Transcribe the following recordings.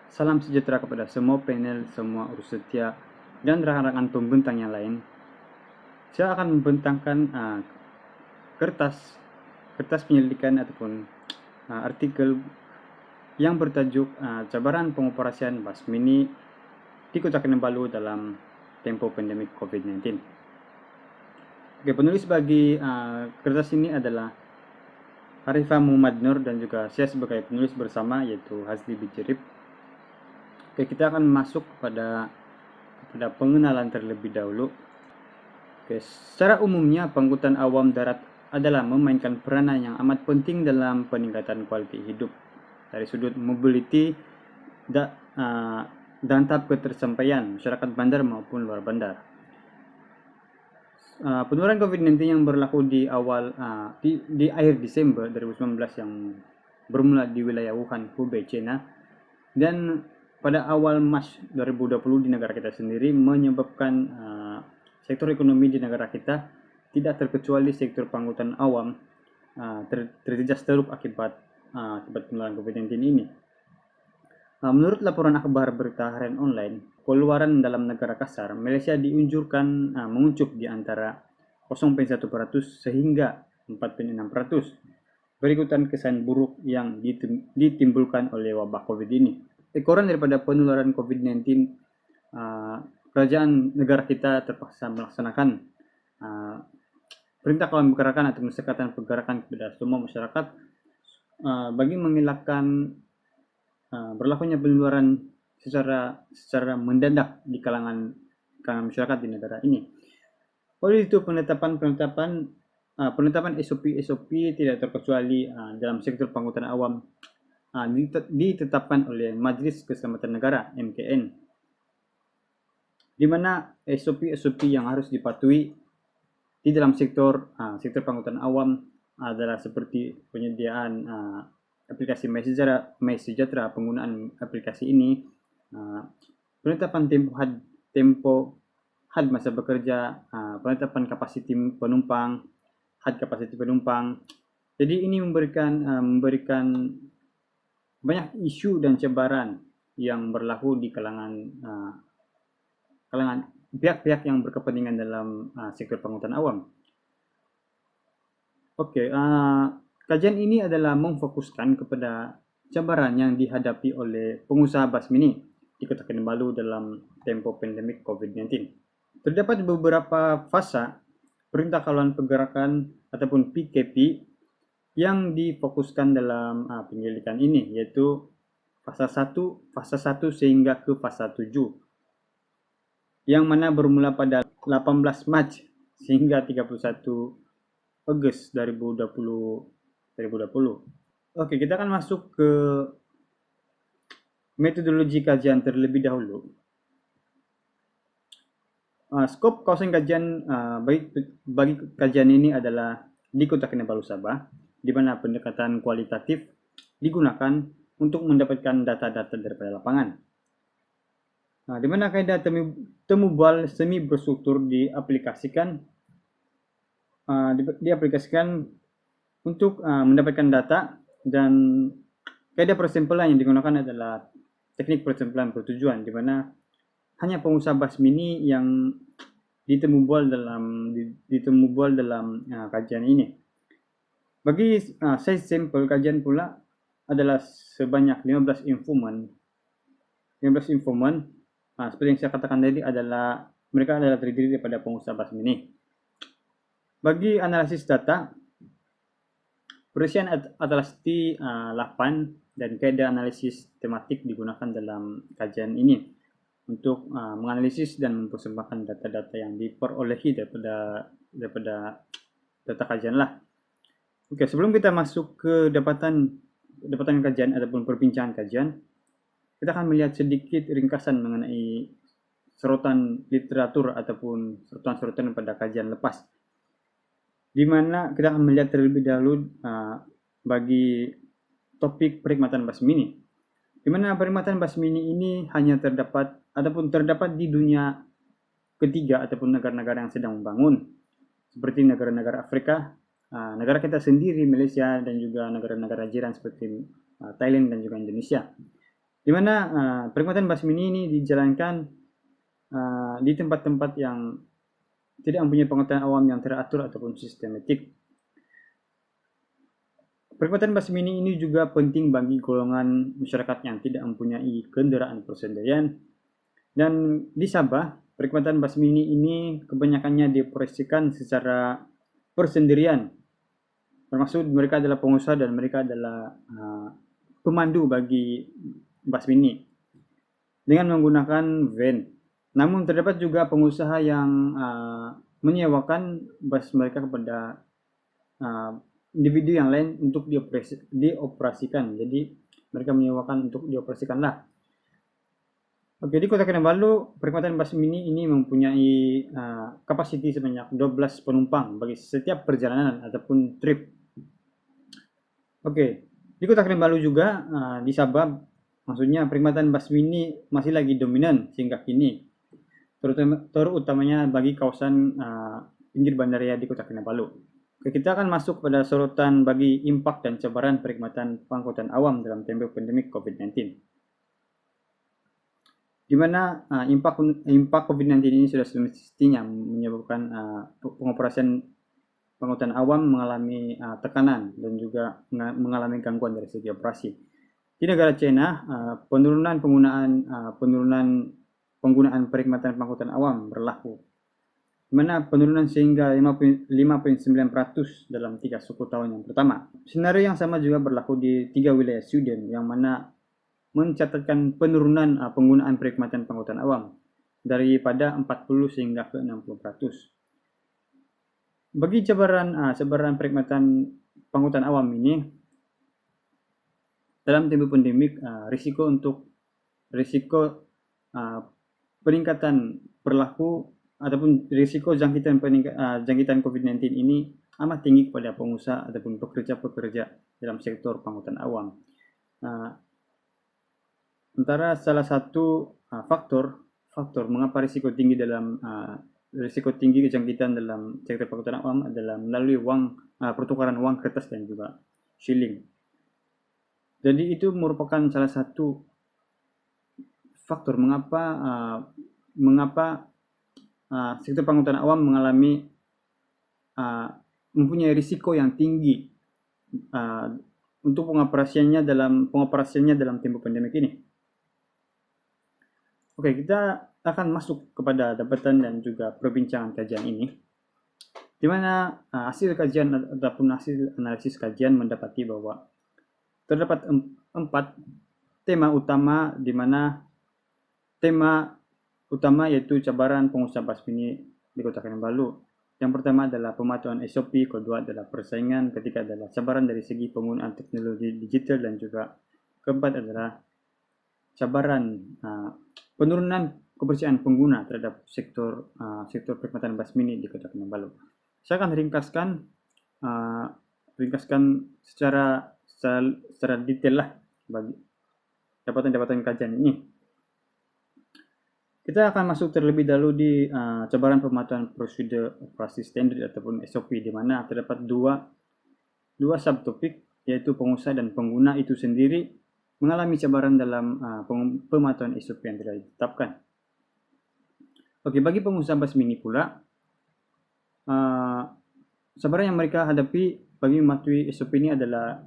Salam sejahtera kepada semua panel, semua urus setia, dan rekan-rekan pembentang yang lain. Saya akan membentangkan kertas penyelidikan ataupun artikel yang bertajuk cabaran pengoperasian bus mini di Kota Kinabalu dalam tempo pandemik COVID-19. Oke, penulis bagi kertas ini adalah Arifah Muhammad Nur dan juga saya sebagai penulis bersama yaitu Hasli Bijirip. Oke, kita akan masuk pada pengenalan terlebih dahulu. Oke, secara umumnya pengangkutan awam darat adalah memainkan peranan yang amat penting dalam peningkatan kualitas hidup dari sudut mobility dan tahap ketersampaian masyarakat bandar maupun luar bandar. Penularan COVID-19 yang berlaku di akhir Desember 2019 yang bermula di wilayah Wuhan, Hubei, China, dan pada awal Maret 2020 di negara kita sendiri menyebabkan sektor ekonomi di negara kita tidak terkecuali sektor pengangkutan awam terjejas teruk akibat penularan COVID-19 ini. Menurut laporan akhbar berita harian online, keluaran dalam negara kasar, Malaysia diunjurkan menguncup di antara 0,1% sehingga 4,6%. Berikutan kesan buruk yang ditimbulkan oleh wabah COVID ini. Ekoran daripada penularan COVID-19, kerajaan negara kita terpaksa melaksanakan perintah kawalan pergerakan atau sekatan pergerakan kepada semua masyarakat bagi mengelakkan berlakunya penularan secara mendadak di kalangan masyarakat di negara ini. Oleh itu penetapan SOP tidak terkecuali dalam sektor pengangkutan awam ditetapkan oleh Majelis Keselamatan Negara MKN, di mana SOP yang harus dipatuhi di dalam sektor pengangkutan awam adalah seperti penyediaan aplikasi MySejahtera, penggunaan aplikasi ini, penetapan tempo had masa bekerja, penetapan kapasiti penumpang, had kapasiti penumpang. Jadi ini memberikan banyak isu dan cabaran yang berlaku di kalangan pihak-pihak yang berkepentingan dalam sektor pengangkutan awam. Oke, kajian ini adalah memfokuskan kepada cabaran yang dihadapi oleh pengusaha bus mini di Kota Kinabalu dalam tempo pandemik COVID-19. Terdapat beberapa fasa perintah kawalan pergerakan ataupun PKP yang difokuskan dalam penyelidikan ini, yaitu fasa 1 sehingga ke fasa 7, yang mana bermula pada 18 Mac sehingga 31 Agustus 2020. Oke, kita akan masuk ke metodologi kajian terlebih dahulu. Skop kawasan kajian bagi kajian ini adalah di Kota Kinabalu, Sabah, di mana pendekatan kualitatif digunakan untuk mendapatkan data-data daripada lapangan. Di mana kaedah temu bual semi berstruktur diaplikasikan untuk mendapatkan data, dan kaedah persimpulan yang digunakan adalah teknik persimpulan bertujuan, di mana hanya pengusaha bus mini yang ditemu bual dalam kajian ini. Bagi size sampel kajian pula adalah sebanyak 15 informan. Seperti yang saya katakan tadi, mereka adalah terdiri daripada pengusaha bus mini. Bagi analisis data, perisian atas T8 dan kaedah analisis tematik digunakan dalam kajian ini untuk menganalisis dan mempersembahkan data-data yang diperolehi daripada data kajian lah. Oke, sebelum kita masuk ke dapatan kajian ataupun perbincangan kajian, kita akan melihat sedikit ringkasan mengenai serotan literatur ataupun serotan-serotan pada kajian lepas, di mana kita akan melihat terlebih dahulu bagi topik perkhidmatan bus mini, di mana perkhidmatan bus mini ini hanya terdapat di dunia ketiga ataupun negara-negara yang sedang membangun, seperti negara-negara Afrika, negara kita sendiri Malaysia, dan juga negara-negara jiran seperti Thailand dan juga Indonesia. Di di mana perkhidmatan basmi ini dijalankan di tempat-tempat yang tidak mempunyai pengetahuan awam yang teratur ataupun sistematik. Perkhidmatan basmi ini juga penting bagi golongan masyarakat yang tidak mempunyai kendaraan persendirian. Dan di Sabah, perkhidmatan basmi ini kebanyakannya dioperasikan secara persendirian. Termasuk mereka adalah pengusaha dan mereka adalah pemandu bagi basmi ini dengan menggunakan van. Namun terdapat juga pengusaha yang menyewakan bus mereka kepada individu yang lain untuk dioperasikan. Jadi mereka menyewakan untuk dioperasikan lah. Oke, di Kota Kinabalu, perkhidmatan bus mini ini mempunyai kapasiti sebanyak 12 penumpang bagi setiap perjalanan ataupun trip. Oke, di Kota Kinabalu juga di Sabah, maksudnya perkhidmatan bus mini masih lagi dominan sehingga kini, terutamanya bagi kawasan pinggir bandaraya di Kota Kinabalu. Oke, kita akan masuk pada sorotan bagi impak dan cabaran perkhidmatan pengangkutan awam dalam tempo pandemik COVID-19. Di mana impak COVID-19 ini sudah semestinya menyebabkan pengoperasian pengangkutan awam mengalami tekanan dan juga mengalami gangguan dari segi operasi. Di negara China, penurunan penggunaan perkhidmatan pengangkutan awam berlaku, di mana penurunan sehingga 5,9% dalam 3 tahun yang pertama. Senario yang sama juga berlaku di 3 wilayah Sweden, yang mana mencatatkan penurunan penggunaan perkhidmatan pengangkutan awam daripada 40 sehingga ke 60%. Bagi sebaran perkhidmatan pengangkutan awam ini, dalam tempo pandemik, risiko peningkatan berlaku ataupun risiko jangkitan COVID-19 ini amat tinggi kepada pengusaha ataupun pekerja-pekerja dalam sektor pengangkutan awam. Antara salah satu faktor mengapa risiko tinggi kejangkitan dalam sektor pengangkutan awam adalah melalui pertukaran uang kertas dan juga shilling. Jadi itu merupakan salah satu faktor mengapa sektor pengangkutan awam mempunyai risiko yang tinggi untuk pengoperasiannya dalam tempo pandemik ini. Oke, kita akan masuk kepada dapatan dan juga perbincangan kajian ini, di mana hasil kajian ataupun hasil analisis kajian mendapati bahwa terdapat 4 tema utama, di mana tema utama yaitu cabaran pengusaha basmi di Kota Kinabalu. Yang pertama adalah pematuhan SOP, kedua adalah persaingan, ketiga adalah cabaran dari segi penggunaan teknologi digital, dan juga keempat adalah cabaran penurunan kepercayaan pengguna terhadap sektor perkhidmatan basmi di Kota Kinabalu. Saya akan ringkaskan secara detail lah bagi dapatan kajian ini. Kita akan masuk terlebih dahulu di cabaran pematuhan prosedur operasi standar ataupun SOP, di mana terdapat dua subtopik, yaitu pengusaha dan pengguna itu sendiri mengalami cabaran dalam pematuhan SOP yang telah ditetapkan. Oke, bagi pengusaha basmi ini pula, cabaran yang mereka hadapi bagi mematuhi SOP ini adalah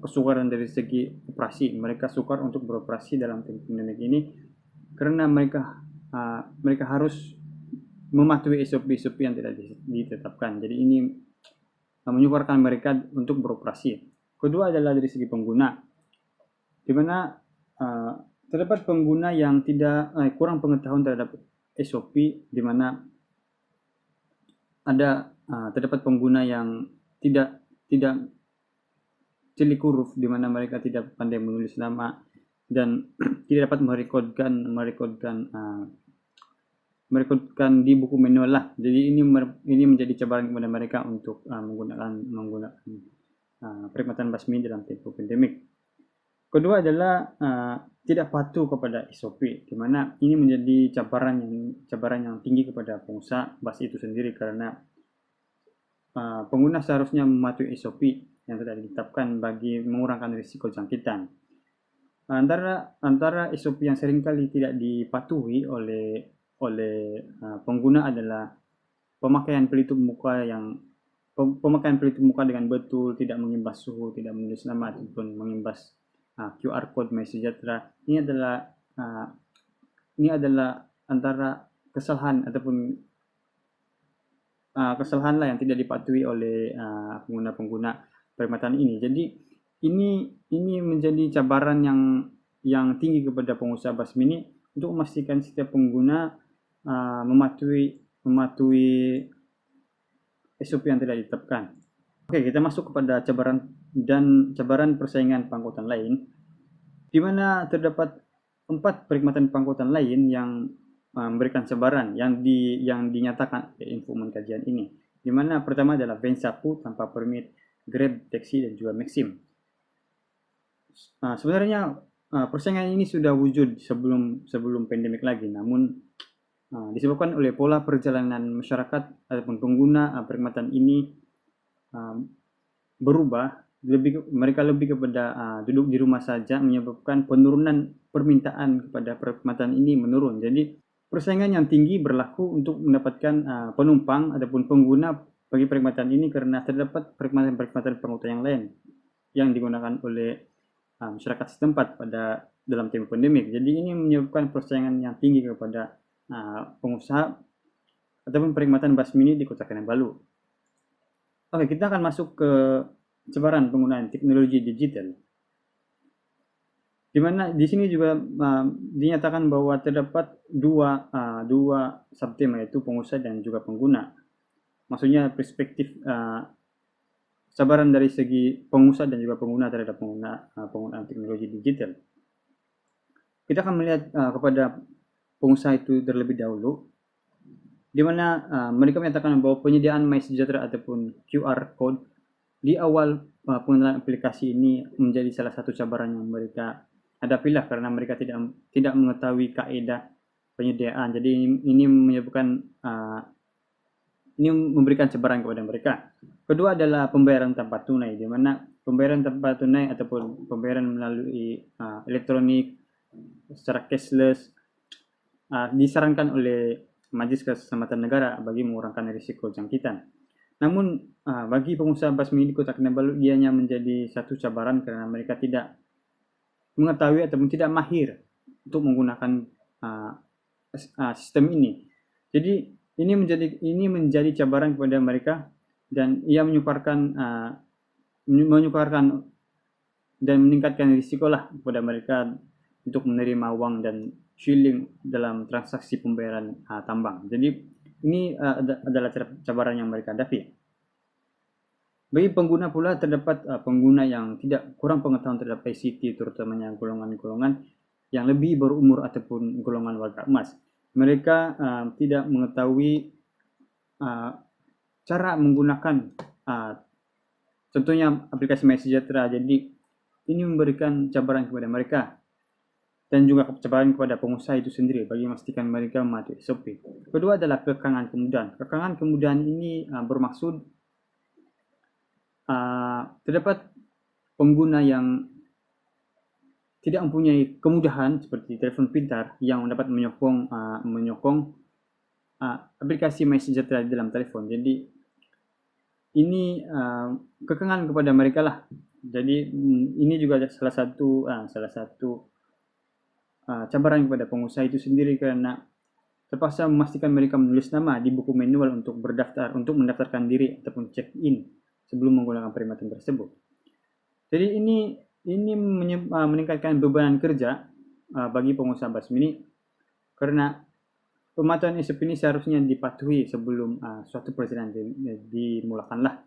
kesukaran dari segi operasi. Mereka sukar untuk beroperasi dalam pandemi ini karena mereka harus mematuhi SOP yang tidak ditetapkan. Jadi ini menyukarkan mereka untuk beroperasi. Kedua adalah dari segi pengguna, di mana terdapat pengguna yang kurang pengetahuan terhadap SOP, di mana terdapat pengguna yang tidak cilik huruf, di mana mereka tidak pandai menulis nama dan tidak dapat merekodkan di buku manual lah. Jadi ini menjadi cabaran kepada mereka untuk menggunakan perkhidmatan basmi dalam tempo pandemik. Kedua adalah tidak patuh kepada SOP, di mana ini menjadi cabaran yang tinggi kepada pengusaha bus itu sendiri, karena pengguna seharusnya mematuhi SOP yang telah ditetapkan bagi mengurangkan risiko jangkitan. antara SOP yang seringkali tidak dipatuhi oleh pengguna adalah pemakaian pelitup muka dengan betul, tidak mengimbas suhu, tidak menulis nama ataupun mengimbas QR code MySejahtera. Ini adalah antara kesalahan ataupun kesalahan lah yang tidak dipatuhi oleh pengguna-pengguna perkhidmatan ini. Jadi ini menjadi cabaran yang tinggi kepada pengusaha busmi ini untuk memastikan setiap pengguna mematuhi SOP yang telah ditetapkan. Oke, kita masuk kepada cabaran persaingan pangkutan lain, di mana terdapat 4 perkhidmatan pangkutan lain yang memberikan cabaran yang dinyatakan informan kajian ini, di mana pertama adalah Vensapu tanpa permit, Grab, Taxi, dan juga Maxim. Sebenarnya persaingan ini sudah wujud sebelum pandemik lagi, namun disebabkan oleh pola perjalanan masyarakat ataupun pengguna perkhidmatan ini berubah, mereka lebih kepada duduk di rumah saja, menyebabkan penurunan permintaan kepada perkhidmatan ini menurun. Jadi persaingan yang tinggi berlaku untuk mendapatkan penumpang ataupun pengguna bagi perkhidmatan ini, karena terdapat perkhidmatan pengangkutan yang lain yang digunakan oleh masyarakat setempat dalam tempo pandemik. Jadi ini menyebabkan persaingan yang tinggi kepada pengusaha ataupun perkhidmatan busmi ini di Kota Kinabalu. Oke, kita akan masuk ke cabaran penggunaan teknologi digital, di mana di sini juga dinyatakan bahwa terdapat dua subtema, yaitu pengusaha dan juga pengguna. Maksudnya perspektif cabaran dari segi pengusaha dan juga pengguna terhadap penggunaan teknologi digital. Kita akan melihat kepada pengusaha itu terlebih dahulu, di mana mereka menyatakan bahwa penyediaan MySejahtera ataupun QR code di awal pengenalan aplikasi ini menjadi salah satu cabaran yang mereka hadapilah, karena mereka tidak mengetahui kaidah penyediaan. Jadi ini memberikan cabaran kepada mereka. Kedua adalah pembayaran tanpa tunai, di mana pembayaran tanpa tunai ataupun pembayaran melalui elektronik secara cashless disarankan oleh Majelis Keselamatan Negara bagi mengurangkan risiko jangkitan. Namun bagi pengusaha busmi di Kota Kinabalu, ianya menjadi satu cabaran karena mereka tidak mengetahui ataupun tidak mahir untuk menggunakan sistem ini. Jadi ini menjadi cabaran kepada mereka, dan ia menyukarkan dan meningkatkan risiko lah kepada mereka untuk menerima uang dan shilling dalam transaksi pembayaran tambang. Jadi ini adalah cabaran yang mereka hadapi. Bagi pengguna pula, terdapat pengguna yang kurang pengetahuan terhadap ICT, terutamanya golongan-golongan yang lebih berumur ataupun golongan warga emas. Mereka tidak mengetahui cara menggunakan contohnya aplikasi MySejahtera. Jadi ini memberikan cabaran kepada mereka dan juga cabaran kepada pengusaha itu sendiri bagi memastikan mereka mematuhi SOP. Kedua adalah kekangan kemudahan. Kekangan kemudahan ini bermaksud terdapat pengguna yang tidak mempunyai kemudahan seperti telepon pintar yang dapat menyokong aplikasi MySejahtera di dalam telepon. Jadi ini kekangan kepada mereka lah. Jadi ini juga salah satu cabaran kepada pengusaha itu sendiri, karena terpaksa memastikan mereka menulis nama di buku manual untuk mendaftarkan diri ataupun check-in sebelum menggunakan perkhidmatan tersebut. Jadi ini meningkatkan beban kerja bagi pengusaha busmi ini, karena pematuhan SOP ini seharusnya dipatuhi sebelum suatu perjalanan dimulakanlah.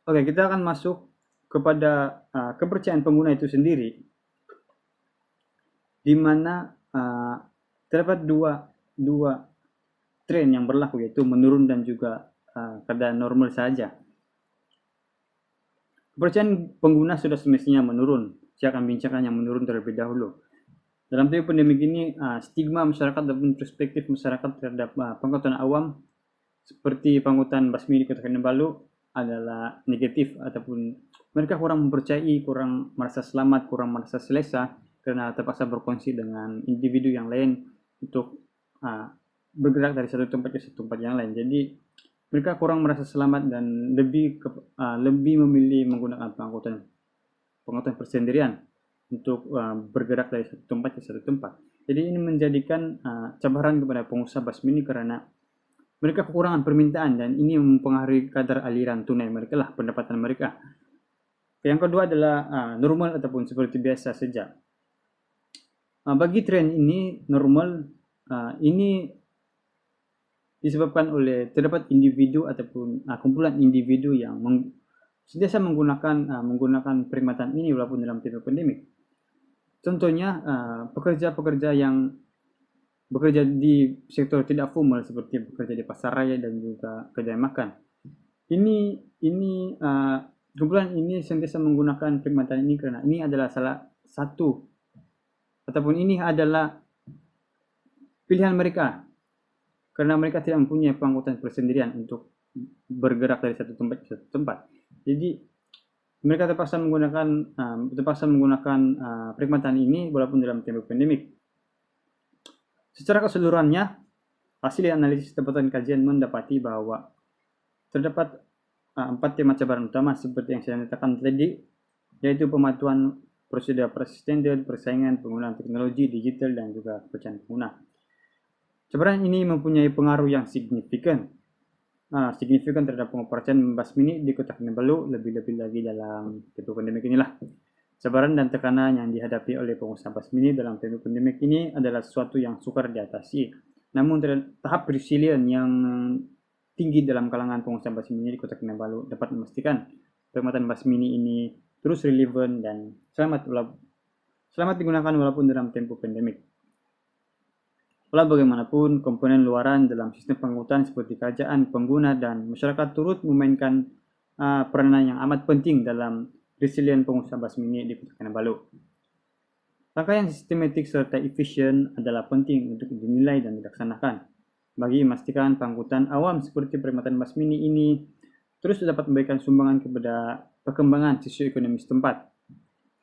Oke, kita akan masuk kepada kepercayaan pengguna itu sendiri, di mana terdapat dua tren yang berlaku, yaitu menurun dan juga keadaan normal saja. Kepercayaan pengguna sudah semestinya menurun. Saya akan bincangkan yang menurun terlebih dahulu. Dalam tempo pandemik ini, stigma masyarakat ataupun perspektif masyarakat terhadap pengangkutan awam seperti pengangkutan busmi di Kota Kinabalu adalah negatif ataupun mereka kurang mempercayai, kurang merasa selamat, kurang merasa selesa karena terpaksa berkongsi dengan individu yang lain untuk bergerak dari satu tempat ke satu tempat yang lain. Jadi mereka kurang merasa selamat dan lebih memilih menggunakan pengangkutan persendirian untuk bergerak dari satu tempat ke satu tempat. Jadi ini menjadikan cabaran kepada pengusaha basmi ini karena mereka kekurangan permintaan dan ini mempengaruhi kadar aliran tunai mereka lah, pendapatan mereka. Yang kedua adalah normal ataupun seperti biasa saja. Bagi tren ini normal ini disebabkan oleh terdapat individu ataupun kumpulan individu yang sentiasa menggunakan perkhidmatan ini walaupun dalam tempo pandemik. Contohnya pekerja-pekerja yang bekerja di sektor tidak formal seperti bekerja di pasar raya dan juga kedai makan. Kumpulan ini sentiasa menggunakan perkhidmatan ini karena ini adalah salah satu ataupun ini adalah pilihan mereka karena mereka tidak mempunyai pengangkutan persendirian untuk bergerak dari satu tempat ke satu tempat. Jadi mereka terpaksa menggunakan perkhidmatan ini walaupun dalam tempo pandemik. Secara keseluruhannya, hasil analisis dapatan kajian mendapati bahwa terdapat 4 tema cabaran utama seperti yang saya nyatakan tadi, yaitu pematuhan prosedur standar, persaingan, penggunaan teknologi digital, dan juga kepercayaan pengguna. Cabaran ini mempunyai pengaruh yang signifikan terhadap pengoperasian basmi ini di Kota Kinabalu, lebih-lebih lagi dalam tempo pandemik inilah. Cabaran dan tekanan yang dihadapi oleh pengusaha basmi ini dalam tempo pandemik ini adalah sesuatu yang sukar diatasi. Namun tahap resilient yang tinggi dalam kalangan pengusaha basmi ini di Kota Kinabalu dapat memastikan perkhidmatan basmi ini terus relevan dan selamat digunakan walaupun dalam tempo pandemik. Walau bagaimanapun, komponen luaran dalam sistem pengangkutan seperti kerajaan, pengguna, dan masyarakat turut memainkan peranan yang amat penting dalam resilient pengusaha basmi ini di Kota Kinabalu. Langkah yang sistematik serta efisien adalah penting untuk dinilai dan dilaksanakan bagi memastikan pengangkutan awam seperti perkhidmatan basmi ini terus dapat memberikan sumbangan kepada perkembangan sosioekonomi setempat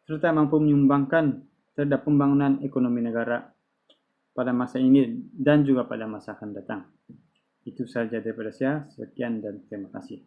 serta mampu menyumbangkan terhadap pembangunan ekonomi negara pada masa ini dan juga pada masa akan datang. Itu saja daripada saya. Sekian dan terima kasih.